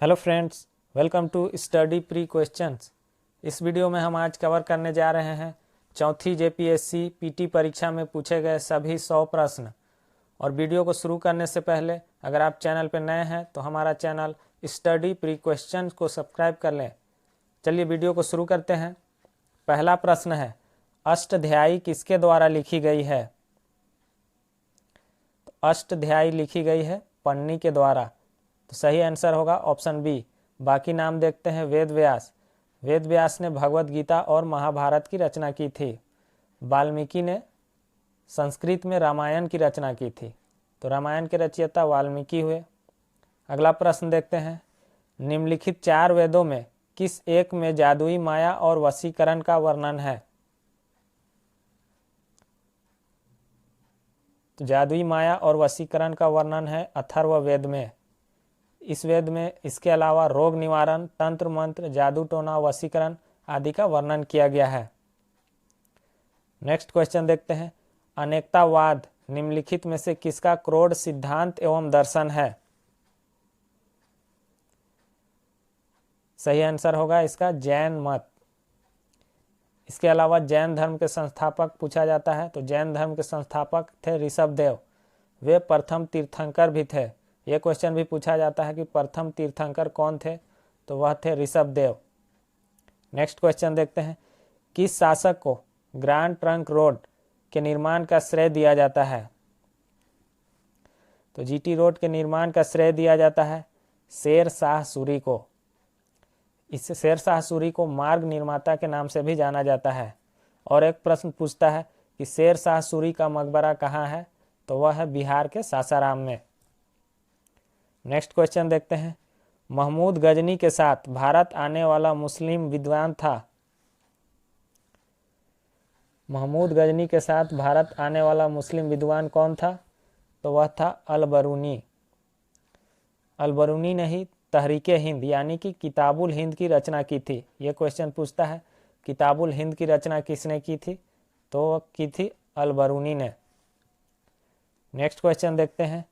Hello friends, welcome to study pre questions. इस video में हम आज कवर करने जा रहे हैं चौथी जेपीएससी पीटी परीक्षा में पूछे गए सभी 100 प्रश्न। और वीडियो को शुरू करने से पहले अगर आप चैनल पर नए हैं तो हमारा चैनल स्टडी प्री क्वेश्चंस को सब्सक्राइब कर लें। चलिए वीडियो को शुरू करते हैं। पहला प्रश्न है, अष्टध्यायी किसके द्वारा लिखी गई है? तो अष्टध्यायी लिखी गई है पन्नी के द्वारा। तो सही आंसर होगा ऑप्शन बी। बाकी नाम देखते हैं। वेद व्यास। वेद व्यास ने भगवत गीता और महाभारत की रचना की थी। वाल्मीकि ने संस्कृत में रामायण की रचना की थी। तो रामायण के रचयिता वाल्मीकि हुए। अगला प्रश्न देखते हैं, निम्नलिखित 4 वेदों में किस एक में जादुई माया और वशीकरण का वर्णन है? तो जादुई माया और वशीकरण का वर्णन है अथर्ववेद में। इस वेद में इसके अलावा रोग निवारण, तंत्र मंत्र, जादू टोना, वशीकरण आदि का वर्णन किया गया है। नेक्स्ट क्वेश्चन देखते हैं, अनेकतावाद निम्नलिखित में से किसका क्रोध सिद्धांत एवं दर्शन है? सही आंसर होगा इसका जैन मत। इसके अलावा जैन धर्म के संस्थापक पूछा जाता है। तो जैन धर्म के संस्थापक थे ऋषभदेव। वे प्रथम तीर्थंकर भी थे। यह क्वेश्चन भी पूछा जाता है कि प्रथम तीर्थंकर कौन थे? तो वह थे ऋषभदेव। नेक्स्ट क्वेश्चन देखते हैं, किस शासक को ग्रैंड ट्रंक रोड के निर्माण का श्रेय दिया जाता है? तो जीटी रोड के निर्माण का श्रेय दिया जाता है शेर शाह सूरी को। इस शेर शाह सूरी को मार्ग निर्माता के नाम से भी जाना जाता है। और एक प्रश्न पूछता है कि शेर शाह सूरी का मकबरा कहाँ है? तो वह है बिहार के सासाराम में। नेक्स्ट क्वेश्चन देखते हैं, महमूद गजनी के साथ भारत आने वाला मुस्लिम विद्वान था। महमूद गजनी के साथ भारत आने वाला मुस्लिम विद्वान कौन था? तो वह था अल-बरूनी। अल-बरूनी ने ही तहरीके हिंद यानी कि किताबुल हिंद की रचना की थी। यह क्वेश्चन पूछता है किताबुल हिंद की रचना किसने की थी? तो वह की थी अल-बरूनी ने। नेक्स्ट क्वेश्चन देखते हैं,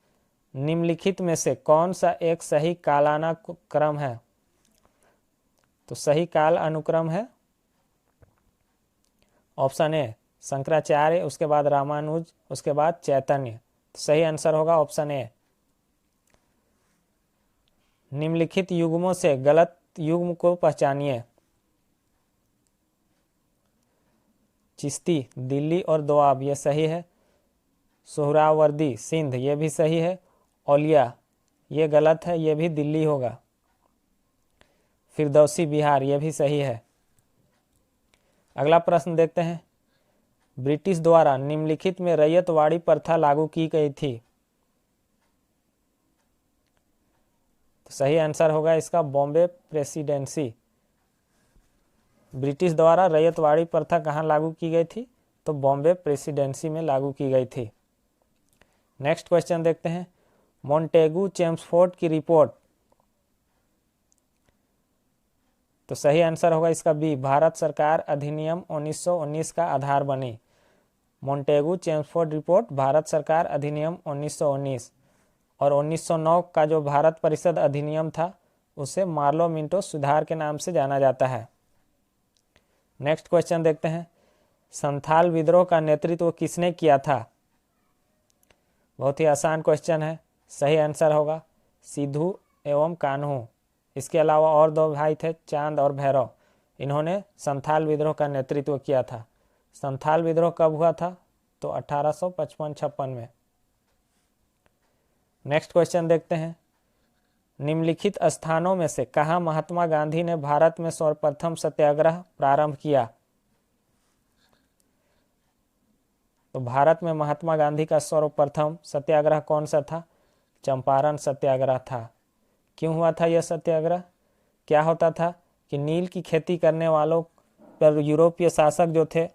निम्नलिखित में से कौन सा एक सही कालाना क्रम है? तो सही काल अनुक्रम है ऑप्शन ए शंकराचार्य, उसके बाद रामानुज, उसके बाद चैतन्य। तो सही आंसर होगा ऑप्शन ए। निम्नलिखित युग्मों से गलत युग्म को पहचानिए। चिश्ती दिल्ली और दोआब, यह सही है। सोहरावर्दी सिंध, यह भी सही है। औलिया ये गलत है, यह भी दिल्ली होगा। फिरदौसी बिहार, यह भी सही है। अगला प्रश्न देखते हैं, ब्रिटिश द्वारा निम्नलिखित में रैयतवाड़ी प्रथा लागू की गई थी। तो सही आंसर होगा इसका बॉम्बे प्रेसिडेंसी। ब्रिटिश द्वारा रैयतवाड़ी प्रथा कहाँ लागू की गई थी? तो बॉम्बे प्रेसिडेंसी में लागू की गई थी। नेक्स्ट क्वेश्चन देखते हैं, मोंटेगू चेम्सफोर्ड की रिपोर्ट। तो सही आंसर होगा इसका बी, भारत सरकार अधिनियम 1919 का आधार बनी। मोंटेगू चेम्सफोर्ड रिपोर्ट भारत सरकार अधिनियम 1919। और 1909 का जो भारत परिषद अधिनियम था उसे मार्लो मिंटो सुधार के नाम से जाना जाता है। नेक्स्ट क्वेश्चन देखते हैं, संथाल विद्रोह का नेतृत्व किसने किया था? बहुत ही आसान क्वेश्चन है। सही आंसर होगा सिद्धू एवं कान्हू। इसके अलावा और 2 भाई थे, चांद और भैरव। इन्होंने संथाल विद्रोह का नेतृत्व किया था। संथाल विद्रोह कब हुआ था? तो 1855-56 में। नेक्स्ट क्वेश्चन देखते हैं, निम्नलिखित स्थानों में से कहाँ महात्मा गांधी ने भारत में सर्वप्रथम सत्याग्रह प्रारंभ किया? तो भारत में महात्मा गांधी का सर्वप्रथम सत्याग्रह कौन सा था? चंपारण सत्याग्रह था। क्यों हुआ था यह सत्याग्रह? क्या होता था कि नील की खेती करने वालों पर यूरोपीय शासक जो थे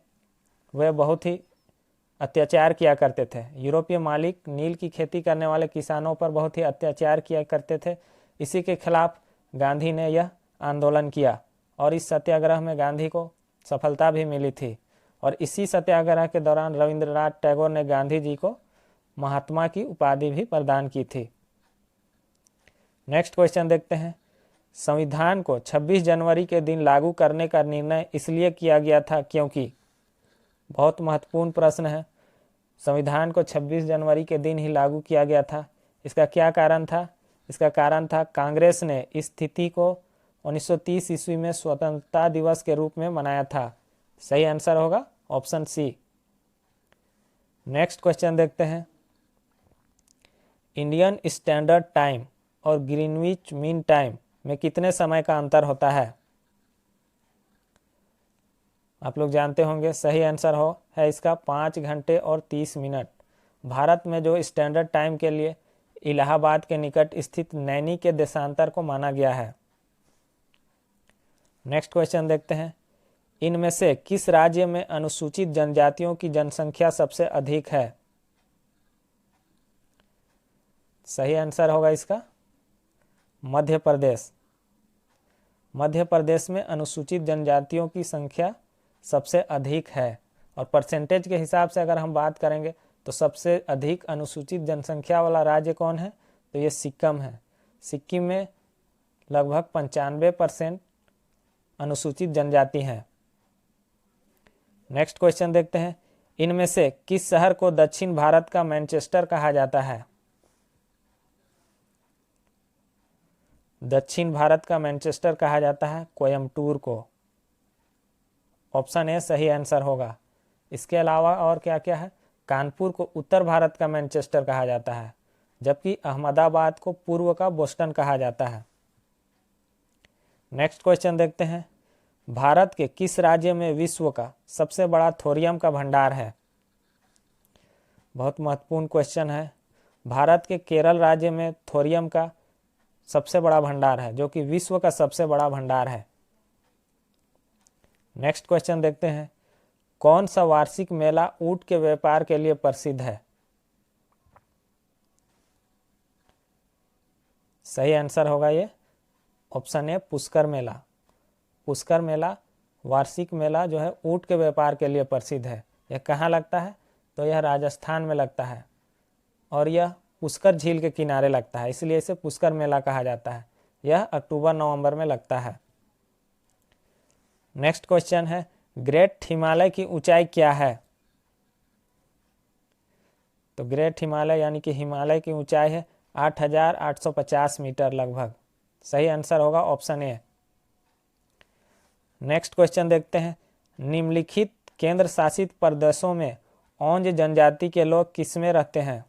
वे बहुत ही अत्याचार किया करते थे। यूरोपीय मालिक नील की खेती करने वाले किसानों पर बहुत ही अत्याचार किया करते थे। इसी के खिलाफ गांधी ने यह आंदोलन किया और इस सत्याग्रह में गांधी को सफलता भी मिली थी। और इसी सत्याग्रह के दौरान रविंद्रनाथ टैगोर ने गांधी जी को महात्मा की उपाधि भी प्रदान की थी। नेक्स्ट क्वेश्चन देखते हैं, संविधान को 26 जनवरी के दिन लागू करने का निर्णय इसलिए किया गया था क्योंकि, बहुत महत्वपूर्ण प्रश्न है, संविधान को 26 जनवरी के दिन ही लागू किया गया था। इसका क्या कारण था? इसका कारण था कांग्रेस ने इस तिथि को 1930 ईस्वी में स्वतंत्रता दिवस के रूप में मनाया था। सही आंसर होगा ऑप्शन सी। नेक्स्ट क्वेश्चन देखते हैं। इंडियन स्टैंडर्ड टाइम और ग्रीनविच मीन टाइम में कितने समय का अंतर होता है? आप लोग जानते होंगे। सही आंसर है इसका 5 घंटे और 30 मिनट। भारत में जो स्टैंडर्ड टाइम के लिए इलाहाबाद के निकट स्थित नैनी के देशांतर को माना गया है। नेक्स्ट क्वेश्चन देखते हैं। इनमें से किस राज्य में अनुसूचित जनजातियों की जनसंख्या सबसे अधिक है? सही आंसर होगा इसका मध्य प्रदेश। मध्य प्रदेश में अनुसूचित जनजातियों की संख्या सबसे अधिक है। और परसेंटेज के हिसाब से अगर हम बात करेंगे तो सबसे अधिक अनुसूचित जनसंख्या वाला राज्य कौन है? तो ये सिक्किम है। सिक्किम में लगभग 95% अनुसूचित जनजाति हैं। नेक्स्ट क्वेश्चन देखते हैं। इनमें से किस शहर को दक्षिण भारत का मैनचेस्टर कहा जाता है? दक्षिण भारत का मैनचेस्टर कहा जाता है कोयम्बटूर को। ऑप्शन ए सही आंसर होगा। इसके अलावा और क्या क्या है? कानपुर को उत्तर भारत का मैनचेस्टर कहा जाता है, जबकि अहमदाबाद को पूर्व का बोस्टन कहा जाता है। नेक्स्ट क्वेश्चन देखते हैं। भारत के किस राज्य में विश्व का सबसे बड़ा थोरियम का भंडार है? बहुत महत्वपूर्ण क्वेश्चन है। भारत के केरल राज्य में थोरियम का सबसे बड़ा भंडार है, जो कि विश्व का सबसे बड़ा भंडार है। नेक्स्ट क्वेश्चन देखते हैं। कौन सा वार्षिक मेला ऊंट के व्यापार के लिए प्रसिद्ध है? सही आंसर होगा ये ऑप्शन ए पुष्कर मेला। पुष्कर मेला वार्षिक मेला जो है ऊंट के व्यापार के लिए प्रसिद्ध है। यह कहाँ लगता है? तो यह राजस्थान में लगता है और यह पुष्कर झील के किनारे लगता है, इसलिए इसे पुष्कर मेला कहा जाता है। यह अक्टूबर-नवंबर में लगता है। नेक्स्ट क्वेश्चन है। ग्रेट हिमालय की ऊंचाई क्या है? तो ग्रेट हिमालय यानी कि हिमालय की ऊंचाई है 8,850 मीटर लगभग। सही आंसर होगा ऑप्शन ए। नेक्स्ट क्वेश्चन देखते हैं। निम्नलिखित केंद्र शासित प्रदेशों में ओंज जनजाति के लोग किसमें रहते हैं?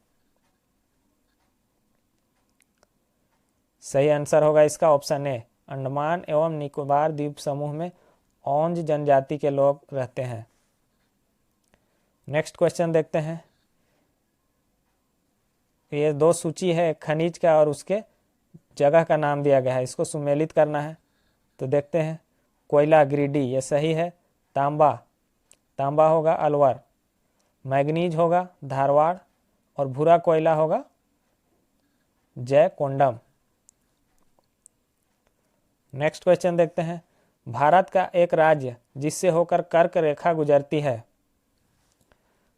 सही आंसर होगा इसका ऑप्शन ए। अंडमान एवं निकोबार द्वीप समूह में ओंज जनजाति के लोग रहते हैं। नेक्स्ट क्वेश्चन देखते हैं। ये दो सूची है, खनिज का और उसके जगह का नाम दिया गया है, इसको सुमेलित करना है। तो देखते हैं। कोयला गिरिडीह, ये सही है। तांबा होगा अलवर, मैग्नीज होगा धारवाड़ और भूरा कोयला होगा जयकोंडम। नेक्स्ट क्वेश्चन देखते हैं। भारत का एक राज्य जिससे होकर कर्क रेखा गुजरती है।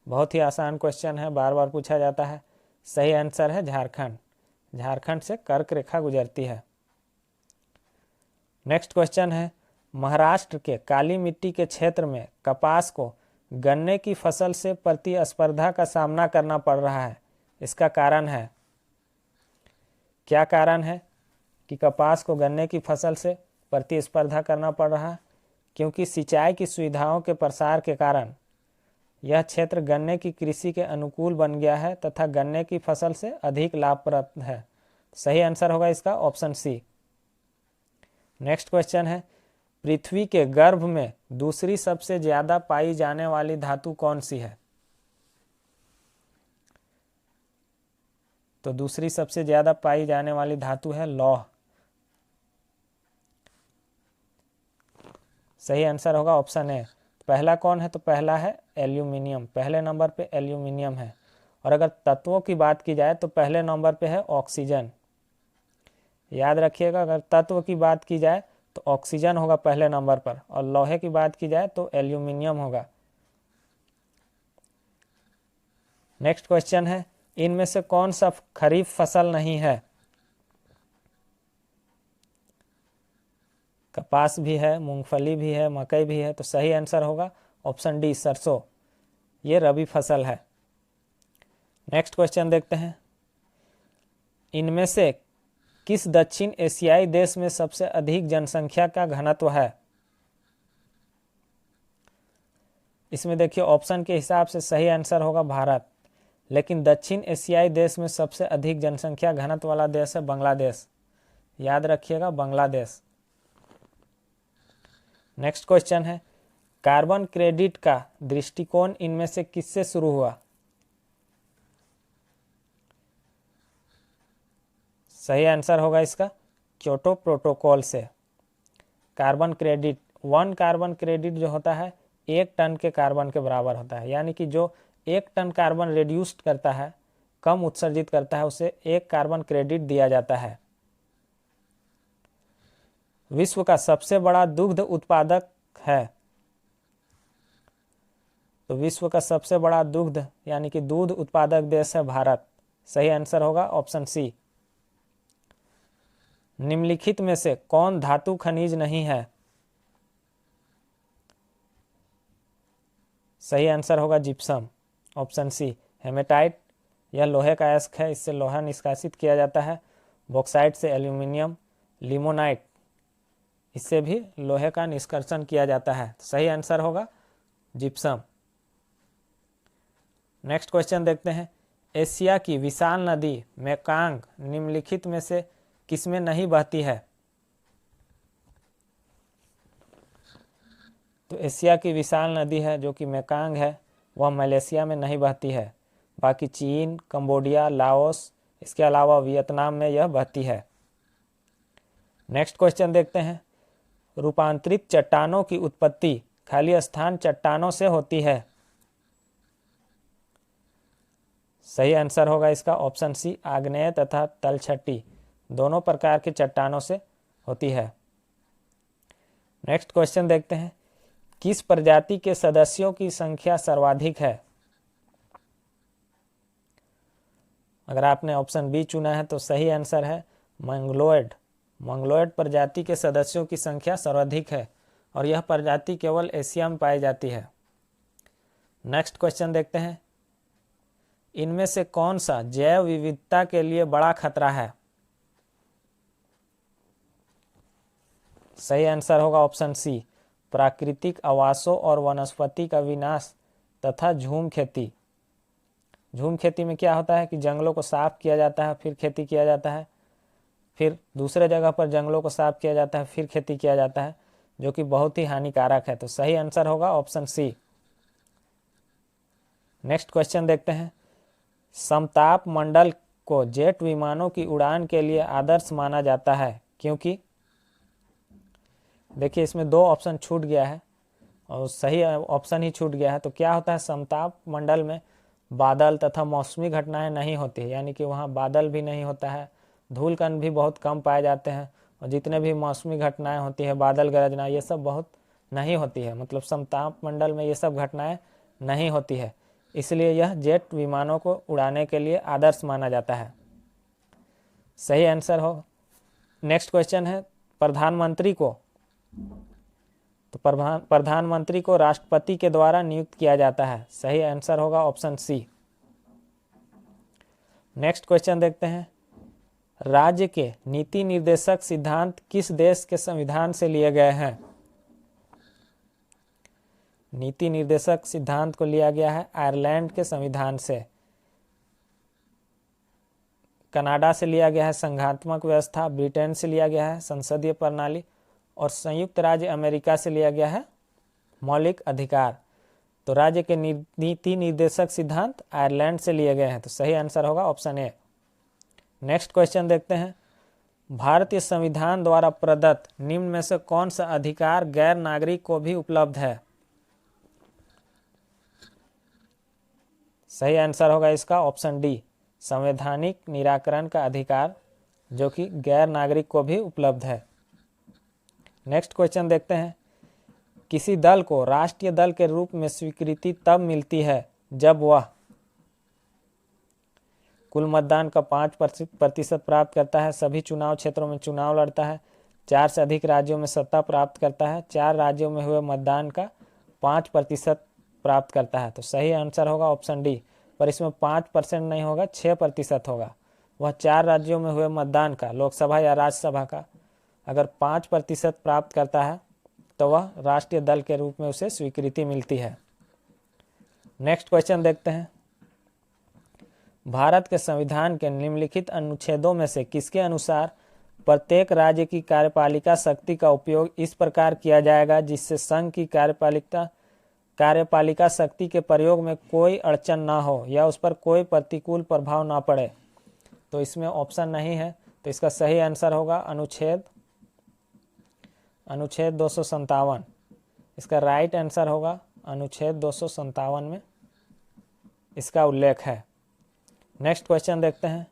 बहुत ही आसान क्वेश्चन है, बार बार पूछा जाता है। सही आंसर है झारखंड। झारखंड से कर्क रेखा गुजरती है। नेक्स्ट क्वेश्चन है। महाराष्ट्र के काली मिट्टी के क्षेत्र में कपास को गन्ने की फसल से प्रतिस्पर्धा का सामना करना पड़ रहा है। इसका कारण है, क्या कारण है कि कपास को गन्ने की फसल से प्रतिस्पर्धा करना पड़ रहा है? क्योंकि सिंचाई की सुविधाओं के प्रसार के कारण यह क्षेत्र गन्ने की कृषि के अनुकूल बन गया है तथा गन्ने की फसल से अधिक लाभप्रद है। सही आंसर होगा इसका ऑप्शन सी। नेक्स्ट क्वेश्चन है। पृथ्वी के गर्भ में दूसरी सबसे ज्यादा पाई जाने वाली धातु कौन सी है? तो दूसरी सबसे ज्यादा पाई जाने वाली धातु है लौह। सही आंसर होगा ऑप्शन ए। पहला कौन है? तो पहला है एल्यूमिनियम। पहले नंबर पे एल्यूमिनियम है। और अगर तत्वों की बात की जाए तो पहले नंबर पे है ऑक्सीजन। याद रखिएगा, अगर तत्व की बात की जाए तो ऑक्सीजन होगा पहले नंबर पर, और लोहे की बात की जाए तो एल्यूमिनियम होगा। नेक्स्ट क्वेश्चन है। इनमें से कौन सा खरीफ फसल नहीं है? कपास भी है, मूंगफली भी है, मकई भी है। तो सही आंसर होगा ऑप्शन डी सरसों, ये रबी फसल है। नेक्स्ट क्वेश्चन देखते हैं, इनमें से किस दक्षिण एशियाई देश में सबसे अधिक जनसंख्या का घनत्व है? इसमें देखिए ऑप्शन के हिसाब से सही आंसर होगा भारत, लेकिन दक्षिण एशियाई देश में सबसे अधिक जनसंख्या घनत्व वाला देश है बांग्लादेश, याद रखिएगा बांग्लादेश। नेक्स्ट क्वेश्चन है, कार्बन क्रेडिट का दृष्टिकोण इनमें से किससे शुरू हुआ? सही आंसर होगा इसका क्योटो प्रोटोकॉल से। कार्बन क्रेडिट, 1 कार्बन क्रेडिट जो होता है 1 टन के कार्बन के बराबर होता है, यानी कि जो 1 टन कार्बन रिड्यूस्ड करता है, कम उत्सर्जित करता है, उसे 1 कार्बन क्रेडिट दिया जाता है। विश्व का सबसे बड़ा दुग्ध उत्पादक है, तो विश्व का सबसे बड़ा दुग्ध यानी कि दूध उत्पादक देश है भारत। सही आंसर होगा ऑप्शन सी। निम्नलिखित में से कौन धातु खनिज नहीं है? सही आंसर होगा जिप्सम, ऑप्शन सी। हेमेटाइट, यह लोहे का अयस्क है, इससे लोहा निष्कासित किया जाता है। बॉक्साइट से एल्यूमिनियम, लिमोनाइट, इससे भी लोहे का निष्कर्षण किया जाता है। सही आंसर होगा जिप्सम। नेक्स्ट क्वेश्चन देखते हैं, एशिया की विशाल नदी मेकांग निम्नलिखित में से किसमें नहीं बहती है? तो एशिया की विशाल नदी है जो कि मेकांग है, वह मलेशिया में नहीं बहती है, बाकी चीन, कंबोडिया, लाओस, इसके अलावा वियतनाम में यह बहती है। नेक्स्ट क्वेश्चन देखते हैं, रूपांतरित चट्टानों की उत्पत्ति खाली स्थान चट्टानों से होती है। सही आंसर होगा इसका ऑप्शन सी, आग्नेय तथा तलछटी दोनों प्रकार के चट्टानों से होती है। नेक्स्ट क्वेश्चन देखते हैं, किस प्रजाति के सदस्यों की संख्या सर्वाधिक है? अगर आपने ऑप्शन बी चुना है तो सही आंसर है मंगलोइड। मंगलोइड प्रजाति के सदस्यों की संख्या सर्वाधिक है और यह प्रजाति केवल एशिया में पाई जाती है। नेक्स्ट क्वेश्चन देखते हैं, इनमें से कौन सा जैव विविधता के लिए बड़ा खतरा है? सही आंसर होगा ऑप्शन सी, प्राकृतिक आवासों और वनस्पति का विनाश तथा झूम खेती। झूम खेती में क्या होता है कि जंगलों को साफ किया जाता है, फिर खेती किया जाता है, फिर दूसरे जगह पर जंगलों को साफ किया जाता है, फिर खेती किया जाता है, जो कि बहुत ही हानिकारक है। तो सही आंसर होगा ऑप्शन सी। नेक्स्ट क्वेश्चन देखते हैं, समताप मंडल को जेट विमानों की उड़ान के लिए आदर्श माना जाता है क्योंकि, देखिए इसमें 2 ऑप्शन छूट गया है और सही ऑप्शन ही छूट गया है। तो क्या होता है, समताप मंडल में बादल तथा मौसमी घटनाएं नहीं होती है, यानी कि वहाँ बादल भी नहीं होता है, धूल कण भी बहुत कम पाए जाते हैं, और जितने भी मौसमी घटनाएं होती है, बादल गरजना, ये सब बहुत नहीं होती है। मतलब समताप मंडल में ये सब घटनाएं नहीं होती है, इसलिए यह जेट विमानों को उड़ाने के लिए आदर्श माना जाता है। सही आंसर हो। नेक्स्ट क्वेश्चन है, प्रधानमंत्री को, तो प्रधानमंत्री को राष्ट्रपति के द्वारा नियुक्त किया जाता है। सही आंसर होगा ऑप्शन सी। नेक्स्ट क्वेश्चन देखते हैं, राज्य के नीति निर्देशक सिद्धांत किस देश के संविधान से लिए गए हैं? नीति निर्देशक सिद्धांत को लिया गया है आयरलैंड के संविधान से। कनाडा से लिया गया है संघात्मक व्यवस्था, ब्रिटेन से लिया गया है संसदीय प्रणाली, और संयुक्त राज्य अमेरिका से लिया गया है मौलिक अधिकार। तो राज्य के नीति निर्देशक सिद्धांत आयरलैंड से लिए गए हैं। तो सही आंसर होगा ऑप्शन ए। नेक्स्ट क्वेश्चन देखते हैं, भारतीय संविधान द्वारा प्रदत्त निम्न में से कौन सा अधिकार गैर नागरिक को भी उपलब्ध है? सही आंसर होगा इसका ऑप्शन डी, संवैधानिक निराकरण का अधिकार, जो कि गैर नागरिक को भी उपलब्ध है। नेक्स्ट क्वेश्चन देखते हैं, किसी दल को राष्ट्रीय दल के रूप में स्वीकृति तब मिलती है जब वह कुल मतदान का 5% प्राप्त करता है, सभी चुनाव क्षेत्रों में चुनाव लड़ता है, 4 से अधिक राज्यों में सत्ता प्राप्त करता है, 4 राज्यों में हुए मतदान का 5% प्राप्त करता है। तो सही आंसर होगा ऑप्शन डी, पर इसमें 5% नहीं होगा, 6% होगा। वह 4 राज्यों में हुए मतदान का, लोकसभा या राज्यसभा का, अगर 5% प्राप्त करता है तो वह राष्ट्रीय दल के रूप में उसे स्वीकृति मिलती है। नेक्स्ट क्वेश्चन देखते हैं। भारत के संविधान के निम्नलिखित अनुच्छेदों में से किसके अनुसार प्रत्येक राज्य की कार्यपालिका शक्ति का उपयोग इस प्रकार किया जाएगा जिससे संघ की कार्यपालिका शक्ति के प्रयोग में कोई अड़चन ना हो या उस पर कोई प्रतिकूल प्रभाव ना पड़े? तो इसमें ऑप्शन नहीं है, तो इसका सही आंसर होगा अनुच्छेद 257। इसका राइट आंसर होगा अनुच्छेद 257 में इसका उल्लेख है। नेक्स्ट क्वेश्चन देखते हैं।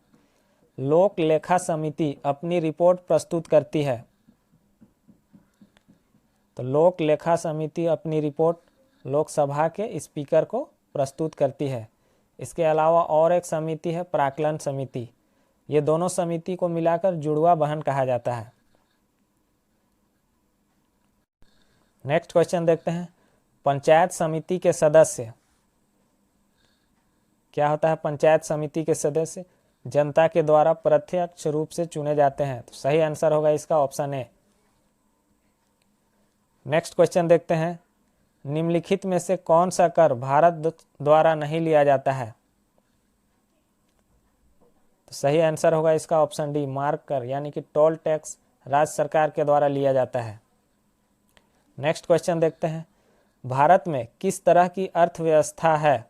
लोक लेखा समिति अपनी रिपोर्ट प्रस्तुत करती है। तो लोक लेखा समिति अपनी रिपोर्ट लोकसभा के स्पीकर को प्रस्तुत करती है। इसके अलावा और एक समिति है प्राक्कलन समिति। ये दोनों समिति को मिलाकर जुड़वा बहन कहा जाता है। नेक्स्ट क्वेश्चन देखते हैं। पंचायत समिति के सदस्य क्या होता है? पंचायत समिति के सदस्य जनता के द्वारा प्रत्यक्ष रूप से चुने जाते हैं। तो सही आंसर होगा इसका ऑप्शन ए। नेक्स्ट क्वेश्चन देखते हैं। निम्नलिखित में से कौन सा कर भारत द्वारा नहीं लिया जाता है? तो सही आंसर होगा इसका ऑप्शन डी, मार्ग कर यानी कि टोल टैक्स राज्य सरकार के द्वारा लिया जाता है। नेक्स्ट क्वेश्चन देखते हैं। भारत में किस तरह की अर्थव्यवस्था है?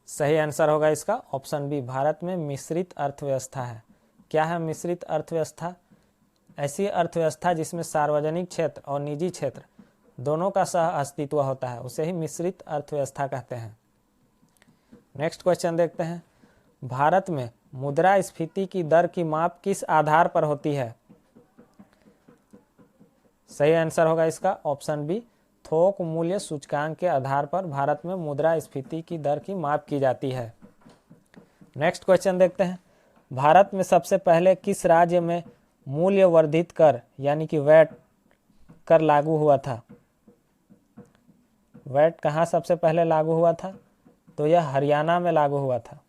सही आंसर होगा इसका ऑप्शन बी, भारत में मिश्रित अर्थव्यवस्था है। क्या है मिश्रित अर्थव्यवस्था? ऐसी अर्थव्यवस्था जिसमें सार्वजनिक क्षेत्र और निजी क्षेत्र दोनों का सह अस्तित्व होता है, उसे ही मिश्रित अर्थव्यवस्था कहते हैं। नेक्स्ट क्वेश्चन देखते हैं। भारत में मुद्रास्फीति की दर की माप किस आधार पर होती है? सही आंसर होगा इसका ऑप्शन बी, थोक मूल्य सूचकांक के आधार पर भारत में मुद्रास्फीति की दर की माप की जाती है। नेक्स्ट क्वेश्चन देखते हैं। भारत में सबसे पहले किस राज्य में मूल्य वर्धित कर यानी कि वैट कर लागू हुआ था? वैट कहाँ सबसे पहले लागू हुआ था? तो यह हरियाणा में लागू हुआ था।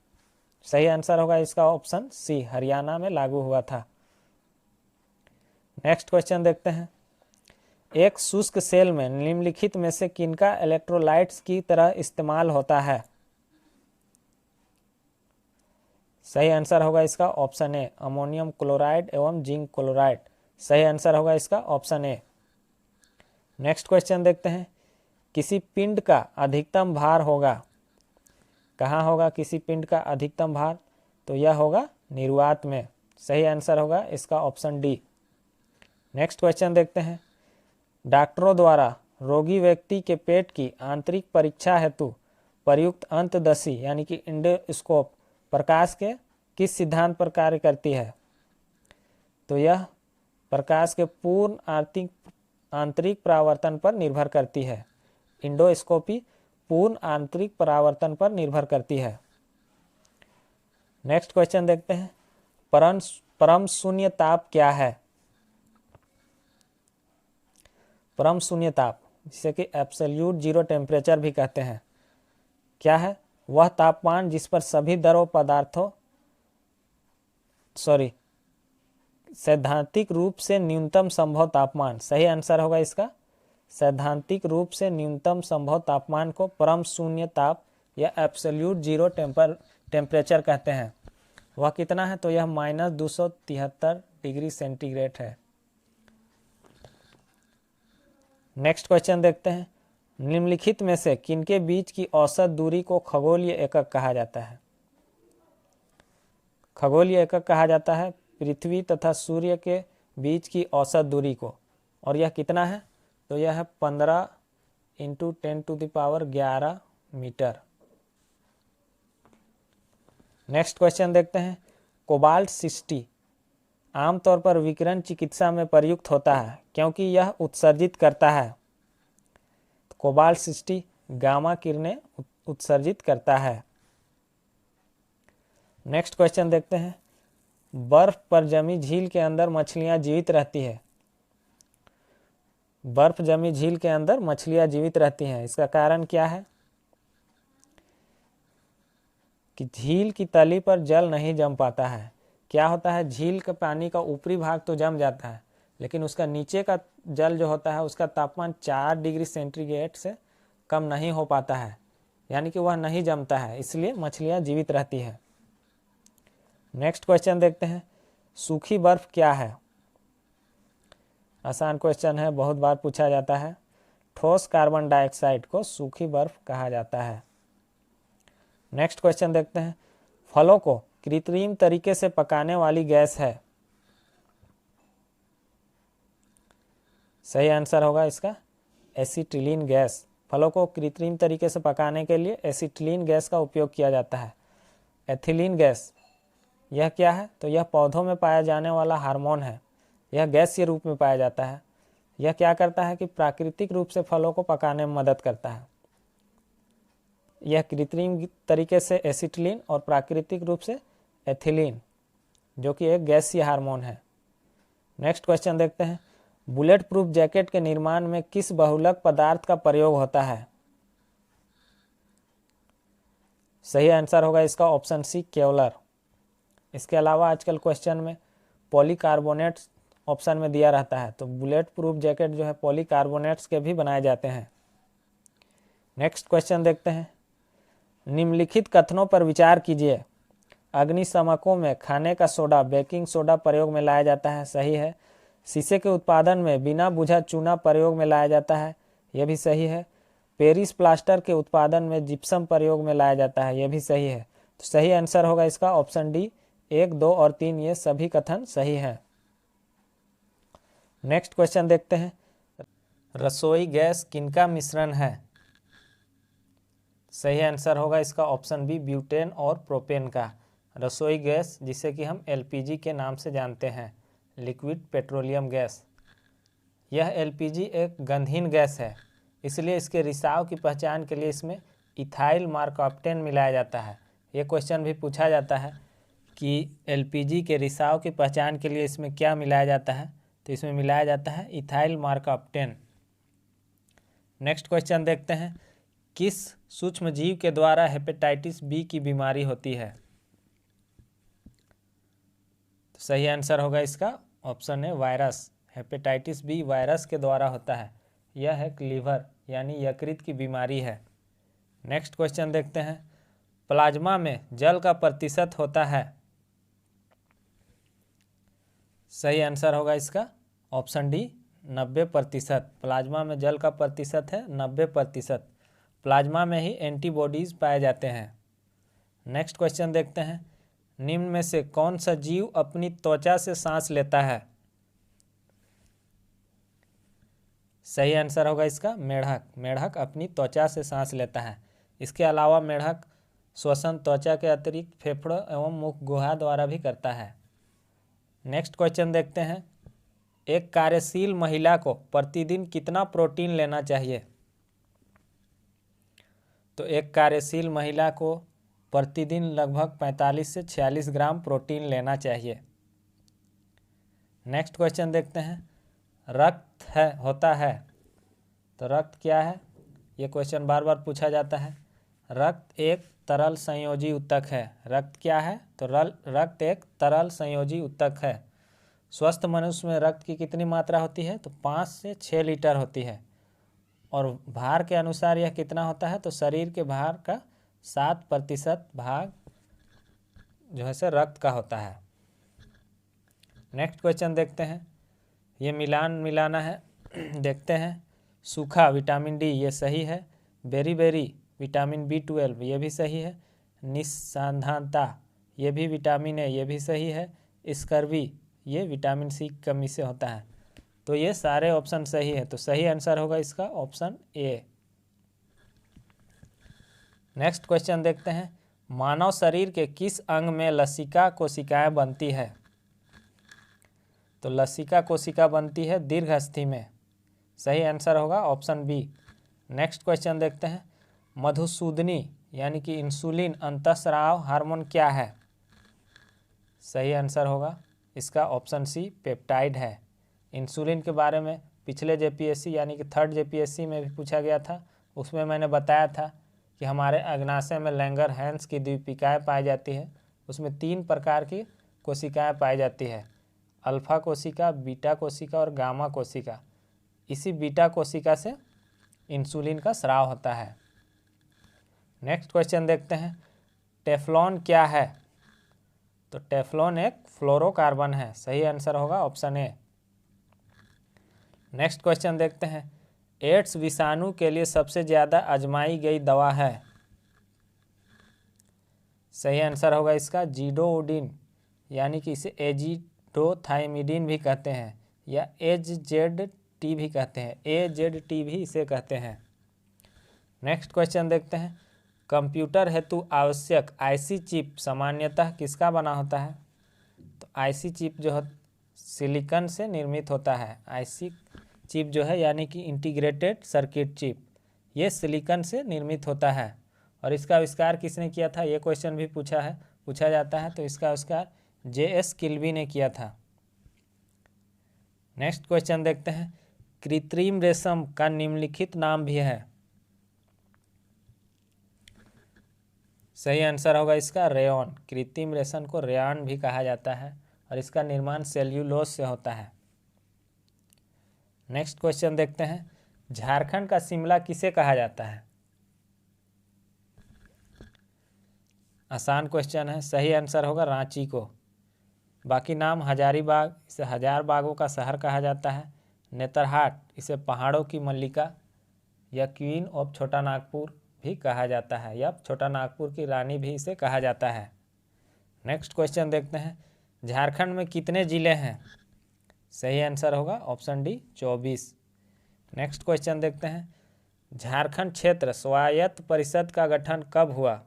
सही आंसर होगा इसका ऑप्शन सी, हरियाणा में लागू हुआ था। नेक्स्ट क्वेश्चन देखते हैं। एक शुष्क सेल में निम्नलिखित में से किनका इलेक्ट्रोलाइट्स की तरह इस्तेमाल होता है? सही आंसर होगा इसका ऑप्शन ए, अमोनियम क्लोराइड एवं जिंक क्लोराइड। सही आंसर होगा इसका ऑप्शन ए। नेक्स्ट क्वेश्चन देखते हैं। किसी पिंड का अधिकतम भार होगा, कहाँ होगा किसी पिंड का अधिकतम भार? तो यह होगा निर्वात में। सही आंसर होगा इसका ऑप्शन डी। नेक्स्ट क्वेश्चन देखते हैं। डॉक्टरों द्वारा रोगी व्यक्ति के पेट की आंतरिक परीक्षा हेतु प्रयुक्त अंतदर्शी यानी कि इंडोस्कोप प्रकाश के किस सिद्धांत पर कार्य करती है? तो यह प्रकाश के पूर्ण आंतरिक परावर्तन पर निर्भर करती है। इंडोस्कोपी पूर्ण आंतरिक परावर्तन पर निर्भर करती है। नेक्स्ट क्वेश्चन देखते हैं। परम शून्य ताप क्या है? परम शून्य ताप, जिसे कि एब्सोल्यूट जीरो टेम्परेचर भी कहते हैं, क्या है? वह तापमान जिस पर सभी द्रव पदार्थों सैद्धांतिक रूप से न्यूनतम संभव तापमान। सही आंसर होगा इसका, सैद्धांतिक रूप से न्यूनतम संभव तापमान को परम शून्य ताप या एब्सोल्यूट जीरो टेम्परेचर कहते हैं। वह कितना है? तो यह -273 डिग्री सेंटीग्रेड है। नेक्स्ट क्वेश्चन देखते हैं। निम्नलिखित में से किनके बीच की औसत दूरी को खगोलीय एकक कहा जाता है? खगोलीय एकक कहा जाता है पृथ्वी तथा सूर्य के बीच की औसत दूरी को, और यह कितना है? तो यह है 15 × 10⁻11 मीटर। नेक्स्ट क्वेश्चन देखते हैं। कोबाल्ट 60 आमतौर पर विकिरण चिकित्सा में प्रयुक्त होता है क्योंकि यह उत्सर्जित करता है। कोबाल्ट 60 गामा किरणें उत्सर्जित करता है। नेक्स्ट क्वेश्चन देखते हैं। बर्फ पर जमी झील के अंदर मछलियां जीवित रहती है। बर्फ जमी झील के अंदर मछलियां जीवित रहती हैं, इसका कारण क्या है? कि झील की तली पर जल नहीं जम पाता है। क्या होता है, झील के पानी का ऊपरी भाग तो जम जाता है, लेकिन उसका नीचे का जल जो होता है उसका तापमान 4 डिग्री सेंटीग्रेड से कम नहीं हो पाता है, यानी कि वह नहीं जमता है, इसलिए मछलियां जीवित रहती है। नेक्स्ट क्वेश्चन देखते हैं, सूखी बर्फ क्या है? आसान क्वेश्चन है, बहुत बार पूछा जाता है। ठोस कार्बन डाइऑक्साइड को सूखी बर्फ कहा जाता है। नेक्स्ट क्वेश्चन देखते हैं, फलों को कृत्रिम तरीके से पकाने वाली गैस है। सही आंसर होगा इसका एसिटिलीन गैस। फलों को कृत्रिम तरीके से पकाने के लिए एसिटिलीन गैस का उपयोग किया जाता है। एथिलीन गैस यह क्या है? तो यह पौधों में पाया जाने वाला हार्मोन है। यह गैस के रूप में पाया जाता है। यह क्या करता है कि प्राकृतिक रूप से फलों को पकाने में मदद करता है। यह कृत्रिम तरीके से एसिटिलीन और प्राकृतिक रूप से एथिलीन, जो कि एक गैसीय हार्मोन है। नेक्स्ट क्वेश्चन देखते हैं, बुलेट प्रूफ जैकेट के निर्माण में किस बहुलक पदार्थ का प्रयोग होता है? सही आंसर होगा इसका ऑप्शन सी, केवलर। इसके अलावा आजकल क्वेश्चन में पॉलीकार्बोनेट्स ऑप्शन में दिया रहता है, तो बुलेट प्रूफ जैकेट जो है पॉलीकार्बोनेट्स के भी बनाए जाते हैं। नेक्स्ट क्वेश्चन देखते हैं, निम्नलिखित कथनों पर विचार कीजिए। अग्निशमकों में खाने का सोडा, बेकिंग सोडा प्रयोग में लाया जाता है, सही है। शीशे के उत्पादन में बिना बुझा चूना प्रयोग में लाया जाता है, यह भी सही है। पेरिस प्लास्टर के उत्पादन में जिप्सम प्रयोग में लाया जाता है, यह भी सही है। तो सही आंसर होगा इसका ऑप्शन डी, 1, 2 और 3 ये सभी कथन सही है। नेक्स्ट क्वेश्चन देखते हैं, रसोई गैस किनका मिश्रण है? सही आंसर होगा इसका ऑप्शन बी, ब्यूटेन और प्रोपेन का। रसोई गैस जिसे कि हम एलपीजी के नाम से जानते हैं, लिक्विड पेट्रोलियम गैस। यह एलपीजी एक गंधहीन गैस है, इसलिए इसके रिसाव की पहचान के लिए इसमें इथाइल मार्कॉप्टेन मिलाया जाता है। ये क्वेश्चन भी पूछा जाता है कि एलपीजी के रिसाव की पहचान के लिए इसमें क्या मिलाया जाता है, तो इसमें मिलाया जाता है इथाइल मार्कॉप्टेन। नेक्स्ट क्वेश्चन देखते हैं, किस सूक्ष्म जीव के द्वारा हेपेटाइटिस बी की बीमारी होती है? तो सही आंसर होगा इसका ऑप्शन है वायरस। हेपेटाइटिस बी वायरस के द्वारा होता है। यह एक लीवर यानी यकृत की बीमारी है। नेक्स्ट क्वेश्चन देखते हैं, प्लाज्मा में जल का प्रतिशत होता है? सही आंसर होगा इसका ऑप्शन डी, 90%। प्लाज्मा में जल का प्रतिशत है 90%। प्लाज्मा में ही एंटीबॉडीज पाए जाते हैं। नेक्स्ट क्वेश्चन देखते हैं, निम्न में से कौन सा जीव अपनी त्वचा से सांस लेता है? सही आंसर होगा इसका मेढक। मेढक अपनी त्वचा से सांस लेता है। इसके अलावा मेढक श्वसन त्वचा के अतिरिक्त फेफड़ों एवं मुख गुहा द्वारा भी करता है। नेक्स्ट क्वेश्चन देखते हैं, एक कार्यशील महिला को प्रतिदिन कितना प्रोटीन लेना चाहिए? तो एक कार्यशील महिला को प्रतिदिन लगभग 45 से 46 ग्राम प्रोटीन लेना चाहिए। नेक्स्ट क्वेश्चन देखते हैं, रक्त होता है, तो रक्त क्या है? ये क्वेश्चन बार बार पूछा जाता है। रक्त एक तरल संयोजी ऊतक है। रक्त क्या है? तो रक्त एक तरल संयोजी ऊतक है। स्वस्थ मनुष्य में रक्त की कितनी मात्रा होती है? तो 5 से 6 लीटर होती है। और भार के अनुसार यह कितना होता है? तो शरीर के भार का 7% भाग जो है से रक्त का होता है। नेक्स्ट क्वेश्चन देखते हैं, ये मिलाना है। देखते हैं, सूखा विटामिन डी ये सही है। बेरी विटामिन B12 ये भी सही है। निस्संधानता ये भी विटामिन है, ये भी सही है। स्कर्वी ये विटामिन सी की कमी से होता है। तो ये सारे ऑप्शन सही है, तो सही आंसर होगा इसका ऑप्शन ए। नेक्स्ट क्वेश्चन देखते हैं, मानव शरीर के किस अंग में लसिका कोशिकाएं बनती है? तो लसिका कोशिका बनती है दीर्घस्थि में। सही आंसर होगा ऑप्शन बी। नेक्स्ट क्वेश्चन देखते हैं, मधुसूदनी यानी कि इंसुलिन अंतःस्राव हार्मोन क्या है? सही आंसर होगा इसका ऑप्शन सी पेप्टाइड है। इंसुलिन के बारे में पिछले जेपीएससी यानी कि थर्ड जेपीएससी में भी पूछा गया था। उसमें मैंने बताया था कि हमारे अग्नाशय में लैंगर-हैंस की द्वीपिकाएँ पाई जाती है। उसमें 3 प्रकार की कोशिकाएँ पाई जाती है, अल्फा कोशिका, बीटा कोशिका और गामा कोशिका। इसी बीटा कोशिका से इंसुलिन का स्राव होता है। नेक्स्ट क्वेश्चन देखते हैं, टेफ्लॉन क्या है? तो टेफ्लॉन एक फ्लोरोकार्बन है। सही आंसर होगा ऑप्शन ए। नेक्स्ट क्वेश्चन देखते हैं, एड्स विषाणु के लिए सबसे ज़्यादा आजमाई गई दवा है। सही आंसर होगा इसका जीडोउडिन, यानी कि इसे एजिडोथाइमिडिन भी कहते हैं या एजजेड-टी भी कहते हैं, एजेड-टी भी इसे कहते हैं। नेक्स्ट क्वेश्चन देखते हैं, कंप्यूटर हेतु आवश्यक आईसी चिप सामान्यतः किसका बना होता है? तो आईसी चिप जो है सिलिकॉन से निर्मित होता है। आईसी चिप जो है यानी कि इंटीग्रेटेड सर्किट चिप, ये सिलिकॉन से निर्मित होता है। और इसका आविष्कार किसने किया था, ये क्वेश्चन भी पूछा जाता है। तो इसका आविष्कार जेएस किल्बी ने किया था। नेक्स्ट क्वेश्चन देखते हैं, कृत्रिम रेशम का निम्नलिखित नाम भी है। सही आंसर होगा इसका रेयॉन। कृत्रिम रेशम को रेयॉन भी कहा जाता है और इसका निर्माण सेल्यूलोज से होता है। नेक्स्ट क्वेश्चन देखते हैं, झारखंड का शिमला किसे कहा जाता है? आसान क्वेश्चन है। सही आंसर होगा रांची को। बाकी नाम हजारीबाग, इसे हजार बागों का शहर कहा जाता है। नेतरहाट, इसे पहाड़ों की मल्लिका या क्वीन ऑफ छोटा नागपुर भी कहा जाता है, या छोटा नागपुर की रानी भी इसे कहा जाता है। नेक्स्ट क्वेश्चन देखते हैं, झारखंड में कितने ज़िले हैं? सही आंसर होगा ऑप्शन डी 24। नेक्स्ट क्वेश्चन देखते हैं, झारखंड क्षेत्र स्वायत्त परिषद का गठन कब हुआ?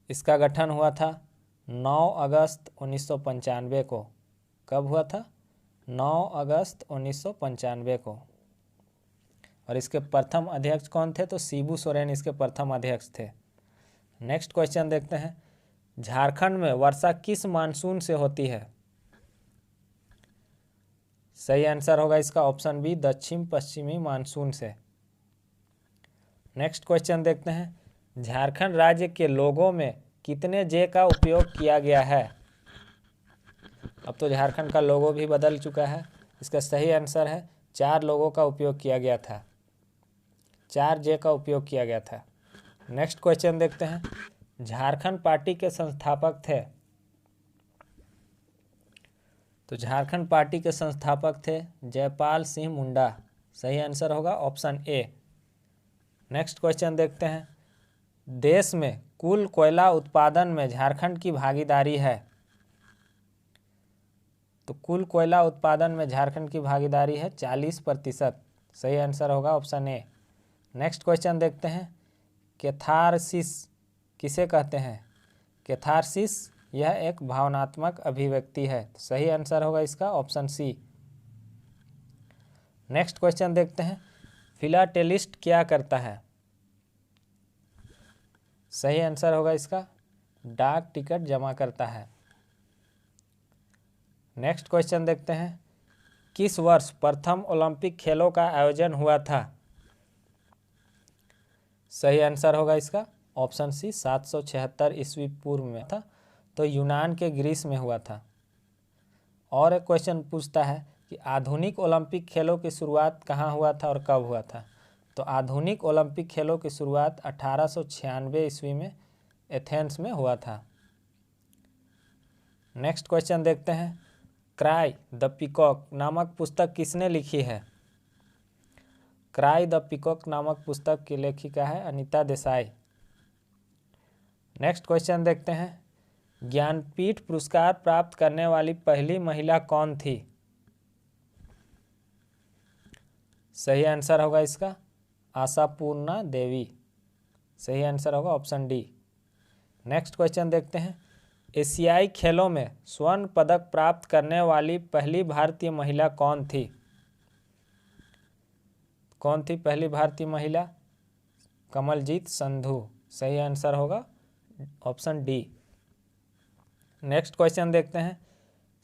इसका गठन हुआ था 9 अगस्त 1995 को। कब हुआ था? 9 अगस्त 1995 को। और इसके प्रथम अध्यक्ष कौन थे? तो शिबू सोरेन इसके प्रथम अध्यक्ष थे। नेक्स्ट क्वेश्चन देखते हैं, झारखंड में वर्षा किस मानसून से होती है? सही आंसर होगा इसका ऑप्शन बी दक्षिण पश्चिमी मानसून से। नेक्स्ट क्वेश्चन देखते हैं, झारखंड राज्य के लोगों में कितने जे का उपयोग किया गया है? अब तो झारखंड का लोगो भी बदल चुका है। इसका सही आंसर है 4 लोगों का उपयोग किया गया था, 4 जे का उपयोग किया गया था। नेक्स्ट क्वेश्चन देखते हैं, झारखंड पार्टी के संस्थापक थे। तो झारखंड पार्टी के संस्थापक थे जयपाल सिंह मुंडा। सही आंसर होगा ऑप्शन ए। नेक्स्ट क्वेश्चन देखते हैं, देश में कुल कोयला उत्पादन में झारखंड की भागीदारी है। तो कुल कोयला उत्पादन में झारखंड की भागीदारी है 40%। सही आंसर होगा ऑप्शन ए। नेक्स्ट क्वेश्चन देखते हैं, कैथारसिस किसे कहते हैं? कैथारसिस यह एक भावनात्मक अभिव्यक्ति है। सही आंसर होगा इसका ऑप्शन सी। नेक्स्ट क्वेश्चन देखते हैं, फिलाटेलिस्ट क्या करता है? सही आंसर होगा इसका डाक टिकट जमा करता है। नेक्स्ट क्वेश्चन देखते हैं, किस वर्ष प्रथम ओलंपिक खेलों का आयोजन हुआ था? सही आंसर होगा इसका ऑप्शन सी 776 ईस्वी पूर्व में था। तो यूनान के ग्रीस में हुआ था। और एक क्वेश्चन पूछता है कि आधुनिक ओलंपिक खेलों की शुरुआत कहाँ हुआ था और कब हुआ था? तो आधुनिक ओलंपिक खेलों की शुरुआत 1896 ईस्वी में एथेंस में हुआ था। नेक्स्ट क्वेश्चन देखते हैं, क्राई द पीकॉक नामक पुस्तक किसने लिखी है? क्राई द पीकॉक नामक पुस्तक की लेखिका है अनीता देसाई। नेक्स्ट क्वेश्चन देखते हैं, ज्ञानपीठ पुरस्कार प्राप्त करने वाली पहली महिला कौन थी? सही आंसर होगा इसका आशापूर्णा देवी। सही आंसर होगा ऑप्शन डी। नेक्स्ट क्वेश्चन देखते हैं, एशियाई खेलों में स्वर्ण पदक प्राप्त करने वाली पहली भारतीय महिला कौन थी? कौन थी पहली भारतीय महिला? कमलजीत संधू। सही आंसर होगा ऑप्शन डी। नेक्स्ट क्वेश्चन देखते हैं।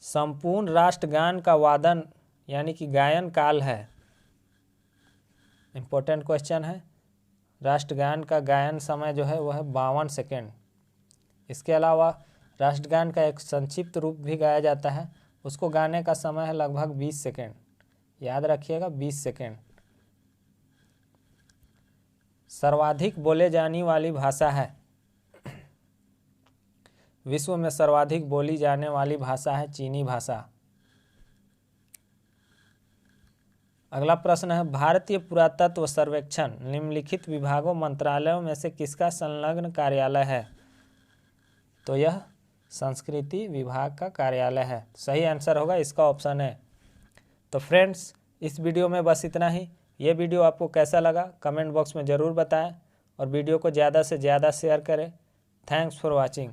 संपूर्ण राष्ट्रगान का वादन यानी कि गायन काल है, इम्पोर्टेंट क्वेश्चन है। राष्ट्रगान का गायन समय जो है वह है 52 सेकेंड। इसके अलावा राष्ट्रगान का एक संक्षिप्त रूप भी गाया जाता है, उसको गाने का समय है लगभग 20 सेकेंड। याद रखिएगा 20 सेकेंड। सर्वाधिक बोले जाने वाली भाषा है, विश्व में सर्वाधिक बोली जाने वाली भाषा है चीनी भाषा। अगला प्रश्न है, भारतीय पुरातत्व सर्वेक्षण निम्नलिखित विभागों मंत्रालयों में से किसका संलग्न कार्यालय है? तो यह संस्कृति विभाग का कार्यालय है। सही आंसर होगा इसका ऑप्शन है। तो फ्रेंड्स, इस वीडियो में बस इतना ही। ये वीडियो आपको कैसा लगा कमेंट बॉक्स में ज़रूर बताएं और वीडियो को ज़्यादा से ज़्यादा शेयर करें। Thanks for watching.